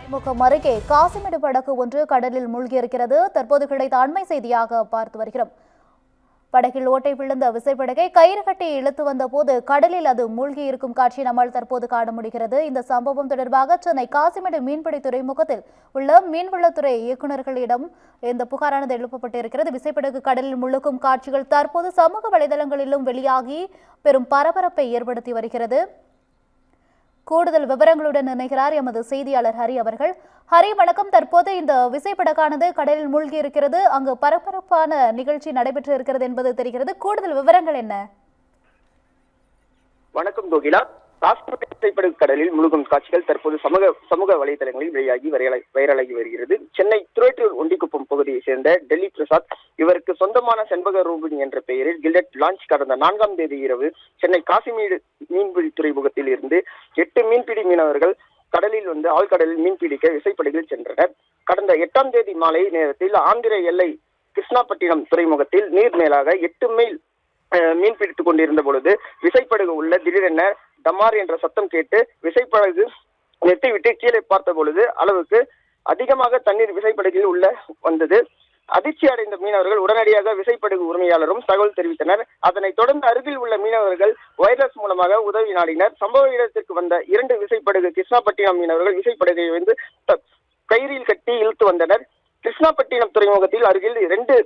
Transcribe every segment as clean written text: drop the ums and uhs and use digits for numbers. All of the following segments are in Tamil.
துறைமுகம் அருகே காசிமேடு படகு ஒன்று கடலில் மூழ்கியிருக்கிறது. தற்போது கிடைத்த அண்மை செய்தியாக பார்த்து வருகிறோம். படகில் ஓட்டை விழுந்த விசைப்படகை கயிறு கட்டி இழுத்து வந்த போது கடலில் அது மூழ்கி இருக்கும் காட்சி நம்மால் தற்போது காண முடிகிறது. இந்த சம்பவம் தொடர்பாக சென்னை காசிமேடு மீன்பிடி துறைமுகத்தில் உள்ள மீன்வளத்துறை இயக்குநர்களிடம் இந்த புகாரானது எழுப்பப்பட்டிருக்கிறது. விசைப்படகு கடலில் முழுக்கும் காட்சிகள் தற்போது சமூக வலைதளங்களிலும் வெளியாகி பெரும் பரபரப்பை ஏற்படுத்தி வருகிறது. கூடுதல் விவரங்களுடன் இணைகிறார் எமது செய்தியாளர் ஹரி அவர்கள். ஹரி, வணக்கம். தற்போது இந்த விசைப்படகானது கடலில் மூழ்கி இருக்கிறது, அங்கு பரபரப்பான நிகழ்ச்சி நடைபெற்று இருக்கிறது என்பது தெரிகிறது. கூடுதல் விவரங்கள் என்ன? வணக்கம் கோகிலா. காசிமேடு விசைப்படகு கடலில் முழுகும் காட்சிகள் தற்போது சமூக வலைதளங்களில் வெளியாகி வைரலாகி வருகிறது. சென்னை துறையூர் ஒண்டிக்குப்பம் பகுதியை சேர்ந்த டெல்லி பிரசாத், இவருக்கு சொந்தமான செண்பக ரூபினி என்ற பெயரில் கில்லட் லான்ச் கடந்த 4ஆம் தேதி இரவு சென்னை காசிமேடு மீன்பிடி துறைமுகத்தில் இருந்து 8 மீன்பிடி மீனவர்கள் கடலில் வந்து ஆழ்கடலில் மீன்பிடிக்க விசைப்படகில் சென்றனர். கடந்த 8ஆம் தேதி மாலை நேரத்தில் ஆந்திர எல்லை கிருஷ்ணாப்பட்டினம் துறைமுகத்தில் நீர் மேலாக 8 மைல் மீன் பிடித்துக் கொண்டிருந்த பொழுது விசைப்படகு உள்ள திடீரென டமார் என்ற சத்தம் கேட்டு விசைப்படகு நெட்டிவிட்டு கீழே பார்த்த பொழுது அளவுக்கு அதிகமாக தண்ணீர் விசைப்படகில் உள்ள வந்தது. அதிர்ச்சி அடைந்த மீனவர்கள் உடனடியாக விசைப்படகு உரிமையாளரும் தகவல் தெரிவித்தனர். அதனைத் தொடர்ந்து அருகில் உள்ள மீனவர்கள் வயர்லெஸ் மூலமாக உதவி நாடினர். சம்பவ இடத்திற்கு வந்த 2 விசைப்படகு கிருஷ்ணாப்பட்டினம் மீனவர்கள் விசைப்படகை வந்து கயிறில் கட்டி இழுத்து வந்தனர். கிருஷ்ணாப்பட்டினம் துறைமுகத்தில் அருகில் 2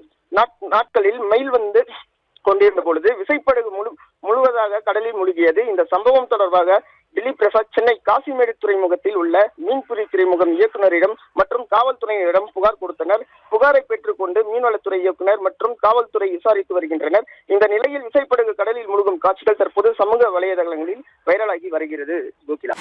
நாட்களில் மெயில் வந்து கொண்டிருந்த பொழுது விசைப்படகு முழுவதாக கடலில் மூழ்கியது. இந்த சம்பவம் தொடர்பாக டெல்லி பிரசாத் சென்னை காசிமேடு துறைமுகத்தில் உள்ள மீன்பிடி துறைமுகம் இயக்குநரிடம் மற்றும் காவல்துறையினரிடம் புகார் கொடுத்தனர். புகாரை பெற்றுக்கொண்டு மீன்வளத்துறை இயக்குநர் மற்றும் காவல்துறை விசாரித்து வருகின்றனர். இந்த நிலையில் விசைப்படகு கடலில் மூழ்கும் காட்சிகள் தற்போது சமூக வலைதளங்களில் வைரலாகி வருகிறது. கோகிலா.